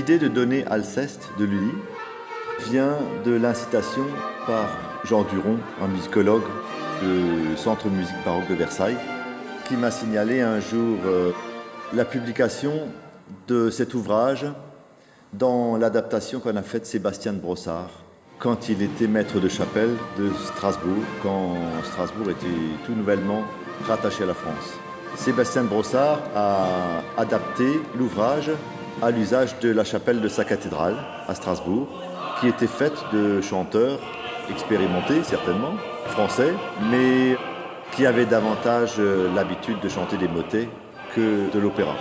L'idée de donner Alceste de Lully vient de l'incitation par Jean Duron, un musicologue du Centre de musique baroque de Versailles, qui m'a signalé un jour la publication de cet ouvrage dans l'adaptation qu'on a faite de Sébastien de Brossard quand il était maître de chapelle de Strasbourg, quand Strasbourg était tout nouvellement rattaché à la France. Sébastien de Brossard a adapté l'ouvrage à l'usage de la chapelle de sa cathédrale à Strasbourg, qui était faite de chanteurs expérimentés, certainement, français, mais qui avaient davantage l'habitude de chanter des motets que de l'opéra.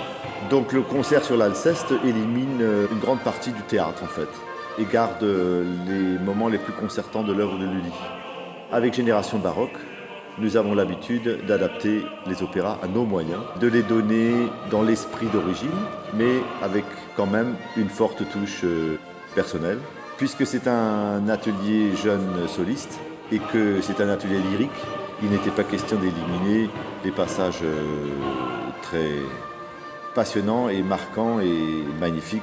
Donc le concert sur l'Alceste élimine une grande partie du théâtre, en fait, et garde les moments les plus concertants de l'œuvre de Lully. Avec Génération Baroque, nous avons l'habitude d'adapter les opéras à nos moyens, de les donner dans l'esprit d'origine, mais avec quand même une forte touche personnelle. Puisque c'est un atelier jeune soliste et que c'est un atelier lyrique, il n'était pas question d'éliminer des passages très passionnants et marquants et magnifiques.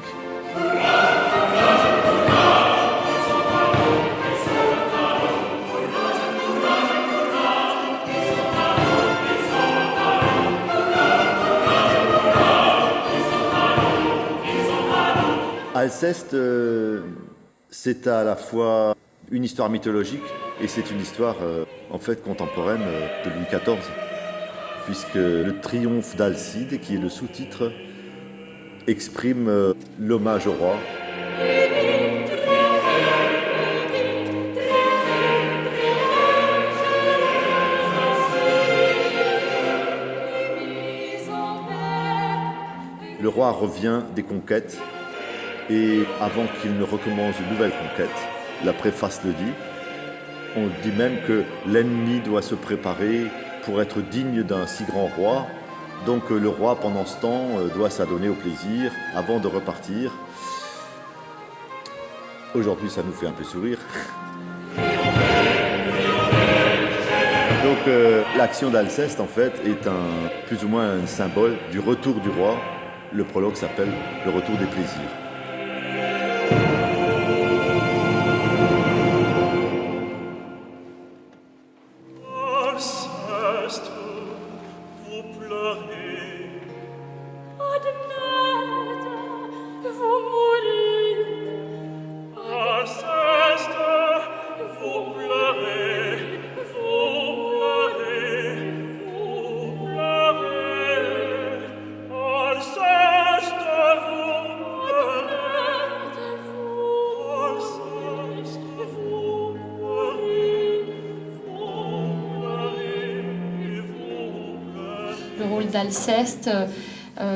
Alceste, c'est à la fois une histoire mythologique et c'est une histoire en fait contemporaine de Louis XIV, puisque le triomphe d'Alcide, qui est le sous-titre, exprime l'hommage au roi. Le roi revient des conquêtes. Et avant qu'il ne recommence une nouvelle conquête, la préface le dit, on dit même que l'ennemi doit se préparer pour être digne d'un si grand roi. Donc le roi, pendant ce temps, doit s'adonner au plaisir avant de repartir. Aujourd'hui, ça nous fait un peu sourire. Donc l'action d'Alceste, en fait, est plus ou moins un symbole du retour du roi. Le prologue s'appelle « Le retour des plaisirs ». Le rôle d'Alceste,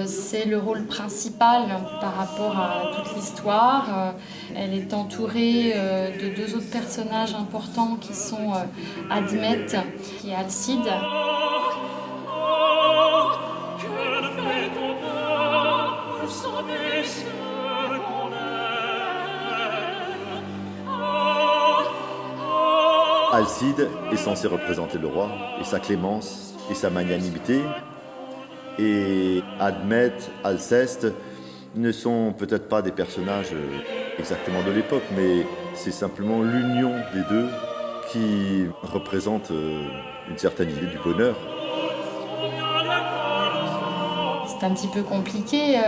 c'est le rôle principal par rapport à toute l'histoire. Elle est entourée de deux autres personnages importants qui sont Admète et Alcide. Alcide est censé représenter le roi et sa clémence et sa magnanimité. Et Admète, Alceste ne sont peut-être pas des personnages exactement de l'époque, mais c'est simplement l'union des deux qui représente une certaine idée du bonheur. C'est un petit peu compliqué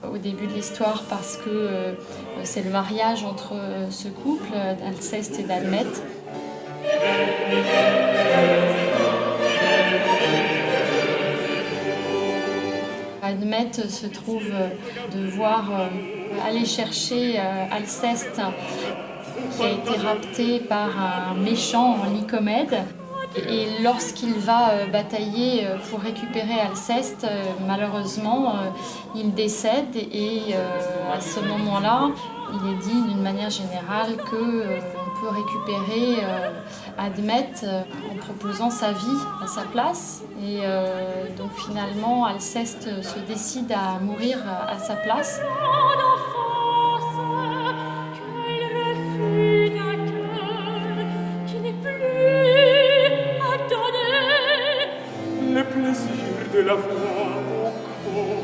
au début de l'histoire parce que c'est le mariage entre ce couple d'Alceste et d'Admète. Admète se trouve devoir aller chercher Alceste qui a été rapté par un méchant Lycomède. Et lorsqu'il va batailler pour récupérer Alceste, malheureusement, il décède et à ce moment-là, il est dit d'une manière générale qu'on peut récupérer Admète en proposant sa vie à sa place. Et donc finalement, Alceste se décide à mourir à sa place. Le plaisir de la voir encore,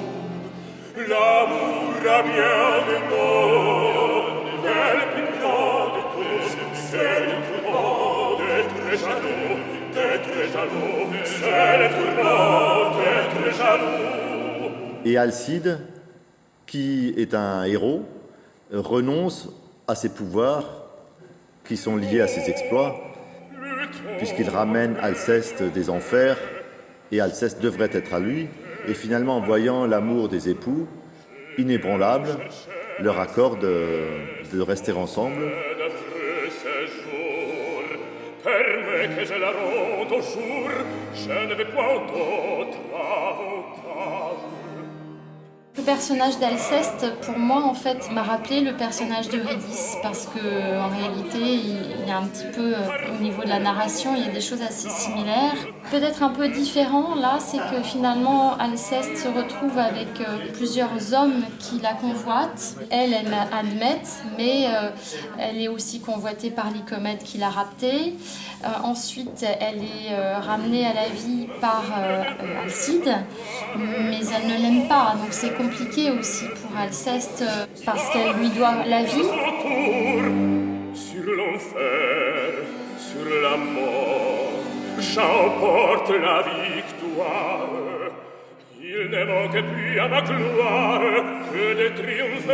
l'amour a bien des mots. Et Alcide, qui est un héros, renonce à ses pouvoirs qui sont liés à ses exploits, puisqu'il ramène Alceste des enfers, et Alceste devrait être à lui, et finalement, en voyant l'amour des époux, inébranlable, leur accorde de rester ensemble. Le personnage d'Alceste, pour moi, en fait, m'a rappelé le personnage d'Eurydice, parce que en réalité, il y a un petit peu, au niveau de la narration, il y a des choses assez similaires. Peut-être un peu différent, là, c'est que finalement, Alceste se retrouve avec plusieurs hommes qui la convoitent. Elle admette, mais elle est aussi convoitée par Lycomède qui l'a raptée. Ensuite, elle est ramenée à la vie par Alcide, mais elle ne l'aime pas. Donc c'est compliqué aussi pour Alceste parce qu'elle lui doit la vie. Sur l'enfer, sur la mort, j'emporte la victoire. Il ne manque plus à ma gloire que de triompher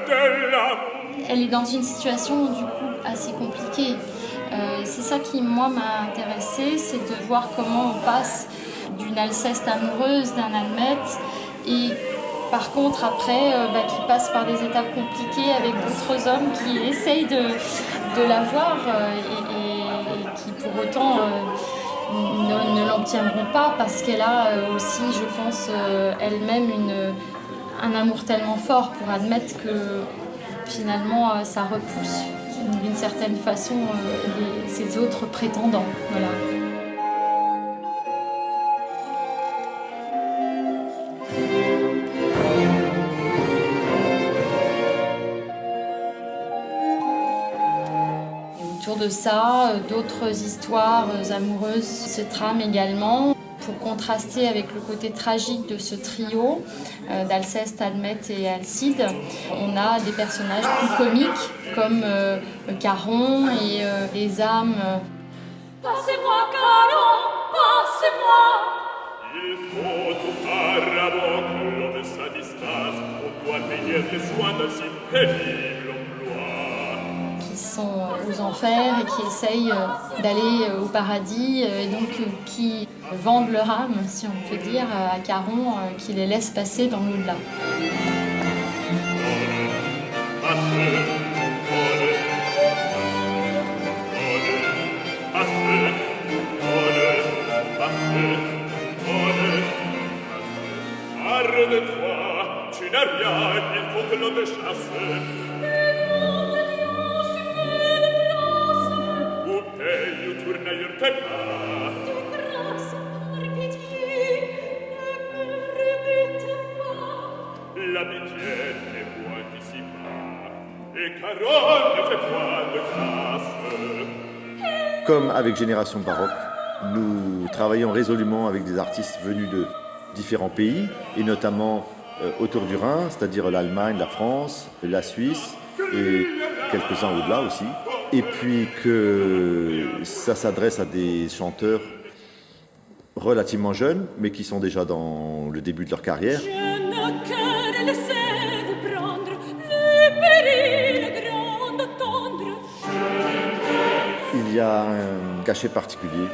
de l'amour. Elle est dans une situation du coup assez compliquée. C'est ça qui, moi, m'a intéressée, c'est de voir comment on passe d'une Alceste amoureuse, d'un Admète, et par contre, après, qui passe par des étapes compliquées avec d'autres hommes qui essayent de la voir et qui, pour autant, ne l'obtiendront pas parce qu'elle a aussi, je pense, elle-même un amour tellement fort pour admettre que finalement, ça repousse d'une certaine façon ses autres prétendants. Voilà. Autour de ça, d'autres histoires amoureuses se trament également. Pour contraster avec le côté tragique de ce trio d'Alceste, Admète et Alcide, on a des personnages plus comiques comme Caron et les âmes. Passez-moi, Caron, passez-moi. Il faut tout paravant que l'on ne satisfasse, on doit payer les soins d'un si pénible emploi. Qui sont aux enfers et qui essayent d'aller au paradis et donc qui vendent leur âme, si on peut dire, à Caron, qui les laisse passer dans l'au-delà. Arrête-toi, tu n'as rien, il faut que l'on te chasse. Ou paye ou tourne ailleurs tes pas. L'amitié n'est point ici bas, et Caron ne fait point de grâce. Comme avec Génération Baroque, nous travaillons résolument avec des artistes venus de différents pays, et notamment autour du Rhin, c'est-à-dire l'Allemagne, la France, la Suisse, et quelques-uns au-delà aussi. Et puis que ça s'adresse à des chanteurs relativement jeunes, mais qui sont déjà dans le début de leur carrière. Il y a un cachet particulier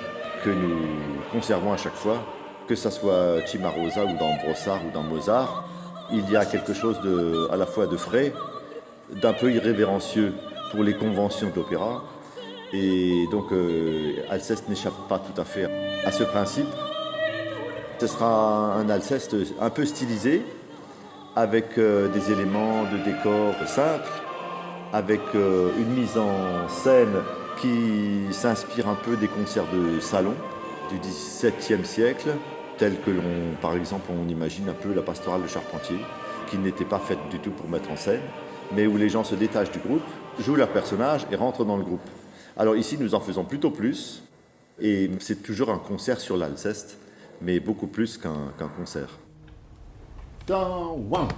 que nous conservons à chaque fois, que ce soit Cimarosa ou dans Brossard ou dans Mozart. Il y a quelque chose à la fois de frais, d'un peu irrévérencieux pour les conventions de l'opéra. Et donc Alceste n'échappe pas tout à fait à ce principe. Ce sera un Alceste un peu stylisé, avec des éléments de décor simples, avec une mise en scène qui s'inspire un peu des concerts de salon du XVIIe siècle, tels que par exemple, on imagine un peu la pastorale de Charpentier, qui n'était pas faite du tout pour mettre en scène, mais où les gens se détachent du groupe, jouent leur personnage et rentrent dans le groupe. Alors ici, nous en faisons plutôt plus, et c'est toujours un concert sur l'Alceste, mais beaucoup plus qu'un concert. Dans one.